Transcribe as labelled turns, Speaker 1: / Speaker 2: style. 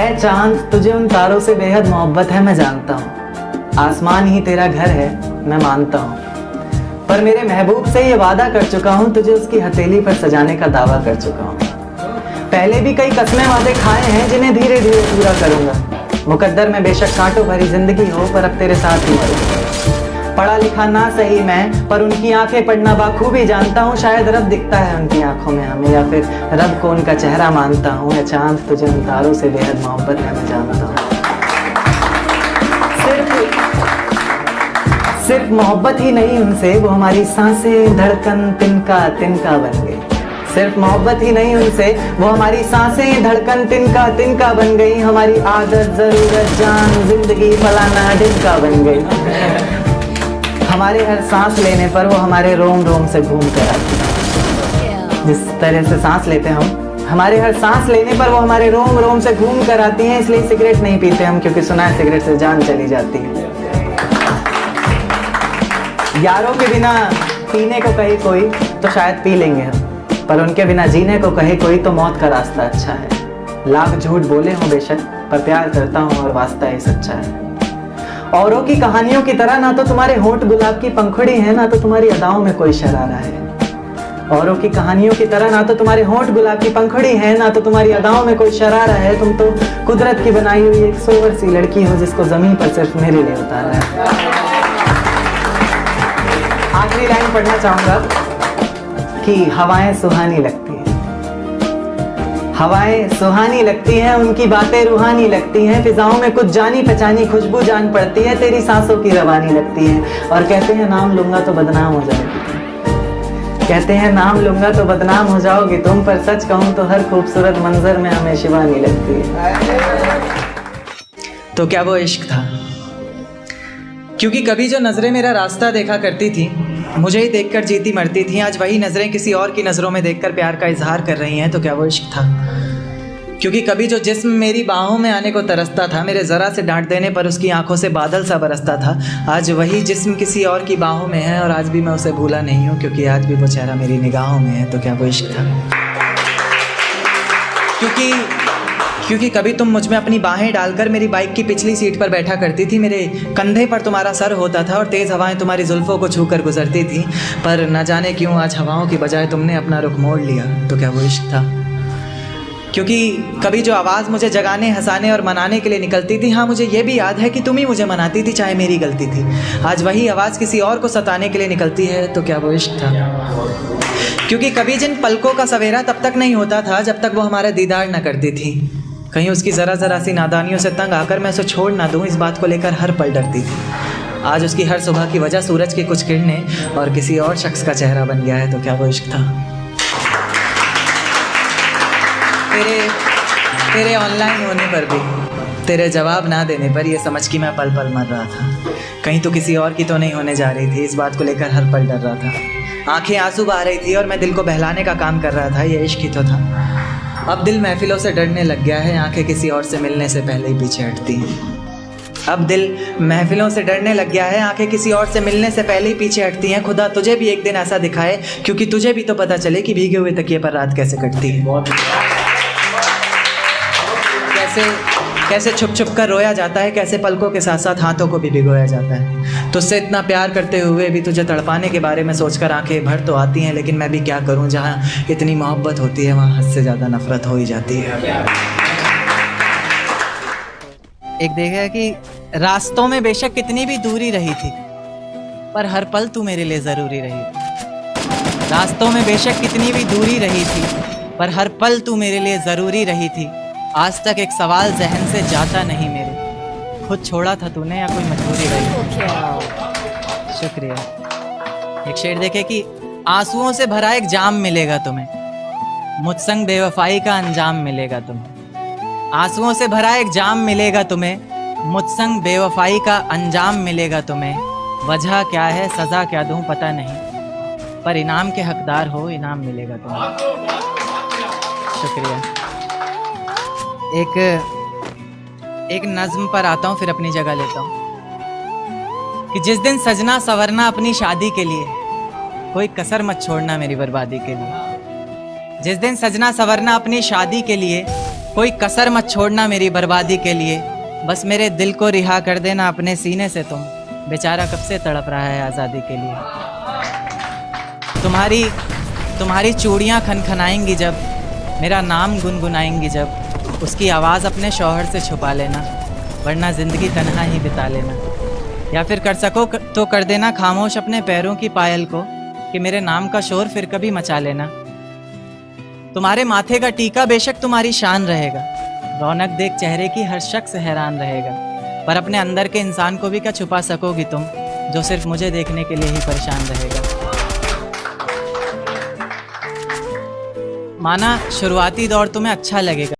Speaker 1: ऐ चांद, तुझे उन तारों से बेहद मोहब्बत है मैं जानता हूँ। आसमान ही तेरा घर है मैं मानता हूँ, पर मेरे महबूब से ये वादा कर चुका हूँ, तुझे उसकी हथेली पर सजाने का दावा कर चुका हूँ। पहले भी कई कसमें वादे खाए हैं जिन्हें धीरे धीरे पूरा करूँगा। मुकद्दर में बेशक कांटों भरी जिंदगी हो, पर अब तेरे साथ ही मरूंगा। पढ़ा लिखा ना सही मैं, पर उनकी आंखें पढ़ना बाखूबी जानता हूँ। शायद रब दिखता है उनकी आंखों में हमें, या फिर रब को उनका चेहरा मानता हूँ। या चांद, तुझे उन तारों से बेहद मोहब्बत है मैं जानता हूँ। सिर्फ मोहब्बत ही नहीं उनसे, वो हमारी सांसें धड़कन तिनका तिनका बन गई। सिर्फ मोहब्बत ही नहीं उनसे, वो हमारी सांसें धड़कन तिनका तिनका बन गई। हमारी आदत जरूरत जान जिंदगी फलाना ढिमका बन गई। हमारे हर सांस लेने पर वो हमारे रोम रोम से घूम कर आती है। जिस तरह से सांस लेते हम, हमारे हर सांस लेने पर वो हमारे रोम रोम से घूम कर आती हैं। इसलिए सिगरेट नहीं पीते हम, क्योंकि सुना है सिगरेट से जान चली जाती है। यारों के बिना पीने को कहे कोई तो शायद पी लेंगे हम, पर उनके बिना जीने को कहे कोई तो मौत का रास्ता अच्छा है। लाख झूठ बोले हों बेशक, पर प्यार करता हूँ और वास्ता ही सच्चा है। औरों की कहानियों की तरह ना तो तुम्हारे होंठ गुलाब की पंखुड़ी है, ना तो तुम्हारी अदाओं में कोई शरारा है। औरों की कहानियों की तरह ना तो तुम्हारे होंठ गुलाब की पंखुड़ी है, ना तो तुम्हारी अदाओं में कोई शरारा है। तुम तो कुदरत की बनाई हुई एक सोवर सी लड़की हो, जिसको जमीन पर सिर्फ मेरे लिए उतारा है। आखिरी लाइन पढ़ना चाहूंगा कि हवाएं सुहानी लगती हैं, हवाएं सुहानी लगती हैं, उनकी बातें रूहानी लगती हैं। फिजाओं में कुछ जानी पहचानी खुशबू जान पड़ती है, तेरी सांसों की रवानी लगती है। और कहते हैं नाम लूंगा तो बदनाम हो जाओगी, कहते हैं नाम लूंगा तो बदनाम हो जाओगी तुम, पर सच कहूं तो हर खूबसूरत मंजर में हमें शिवानी लगती है। तो क्या वो इश्क था? क्योंकि कभी जो नजरें मेरा रास्ता देखा करती थी, मुझे ही देखकर जीती मरती थी, आज वही नजरें किसी और की नजरों में देखकर प्यार का इजहार कर रही हैं। तो क्या वो इश्क था? क्योंकि कभी जो जिस्म मेरी बाहों में आने को तरसता था, मेरे ज़रा से डांट देने पर उसकी आंखों से बादल सा बरसता था, आज वही जिस्म किसी और की बाहों में है, और आज भी मैं उसे भूला नहीं हूँ, क्योंकि आज भी वो चेहरा मेरी निगाहों में है। तो क्या वो इश्क था? क्योंकि कभी तुम मुझ में अपनी बाहें डालकर मेरी बाइक की पिछली सीट पर बैठा करती थी, मेरे कंधे पर तुम्हारा सर होता था और तेज़ हवाएं तुम्हारी जुल्फ़ों को छूकर गुजरती थी, पर न जाने क्यों आज हवाओं की बजाय तुमने अपना रुख मोड़ लिया। तो क्या वो इश्क था? क्योंकि कभी जो आवाज़ मुझे जगाने हंसाने और मनाने के लिए निकलती थी, हाँ मुझे ये भी याद है कि तुम ही मुझे मनाती थी चाहे मेरी गलती थी, आज वही आवाज़ किसी और को सताने के लिए निकलती है। तो क्या वो इश्क था? क्योंकि कभी जिन पलकों का सवेरा तब तक नहीं होता था जब तक वो हमारा दीदार न करती थी, कहीं उसकी ज़रा सी नादानियों से तंग आकर मैं उसे छोड़ ना दूँ, इस बात को लेकर हर पल डरती थी। आज उसकी हर सुबह की वजह सूरज की कुछ किरणें और किसी और शख्स का चेहरा बन गया है। तो क्या वो इश्क था? तेरे ऑनलाइन होने पर भी, तेरे जवाब ना देने पर ये समझ कि मैं पल पल मर रहा था, कहीं तो किसी और की तो नहीं होने जा रही थी, इस बात को लेकर हर पल डर रहा था। आंखें आंसू बहा रही थी और मैं दिल को बहलाने का काम कर रहा था, ये इश्क ही तो था। अब दिल महफिलों से डरने लग गया है, आंखें किसी और से मिलने से पहले ही पीछे हटती हैं। अब दिल महफिलों से डरने लग गया है, आंखें किसी और से मिलने से पहले ही पीछे हटती हैं। खुदा तुझे भी एक दिन ऐसा दिखाए, क्योंकि तुझे भी तो पता चले कि भीगे हुए तकिए पर रात कैसे कटती है, कैसे छुप छुप कर रोया जाता है, कैसे पलकों के साथ साथ हाथों को भी भिगोया जाता है। तुझसे इतना प्यार करते हुए भी तुझे तड़पाने के बारे में सोचकर आंखें भर तो आती हैं, लेकिन मैं भी क्या करूं, जहां इतनी मोहब्बत होती है वहां हद से ज़्यादा नफरत हो ही जाती है। एक देखा कि रास्तों में बेशक कितनी भी दूरी रही थी, पर हर पल तू मेरे लिए ज़रूरी रही थी। रास्तों में बेशक कितनी भी दूरी रही थी, पर हर पल तू मेरे लिए ज़रूरी रही थी। आज तक एक सवाल जहन से जाता नहीं मेरे, खुद छोड़ा था तूने या कोई मजबूरी रही? शुक्रिया। एक शेर देखे कि आंसुओं से भरा एक जाम मिलेगा तुम्हें, मुझ संग बेवफाई का अंजाम मिलेगा तुम्हें। आंसुओं से भरा एक जाम मिलेगा तुम्हें, मुझ संग बेवफाई का अंजाम मिलेगा तुम्हें। वजह क्या है सज़ा क्या दूं पता नहीं, पर इनाम के हकदार हो इनाम मिलेगा तुम्हें। शुक्रिया। एक नज्म पर आता हूँ फिर अपनी जगह लेता हूँ कि जिस दिन सजना संवरना अपनी शादी के लिए, कोई कसर मत छोड़ना मेरी बर्बादी के लिए। जिस दिन सजना संवरना अपनी शादी के लिए, कोई कसर मत छोड़ना मेरी बर्बादी के लिए, बस मेरे दिल को रिहा कर देना अपने सीने से तुम, बेचारा कब से तड़प रहा है आज़ादी के लिए। तुम्हारी चूड़ियाँ खनखनाएंगी जब, मेरा नाम गुनगुनाएंगी जब, उसकी आवाज़ अपने शौहर से छुपा लेना, वरना ज़िंदगी तन्हा ही बिता लेना। या फिर कर सको तो कर देना खामोश अपने पैरों की पायल को, कि मेरे नाम का शोर फिर कभी मचा लेना। तुम्हारे माथे का टीका बेशक तुम्हारी शान रहेगा, रौनक देख चेहरे की हर शख्स हैरान रहेगा, पर अपने अंदर के इंसान को भी क्या छुपा सकोगी तुम, जो सिर्फ मुझे देखने के लिए ही परेशान रहेगा। माना शुरुआती दौर तुम्हें अच्छा लगेगा,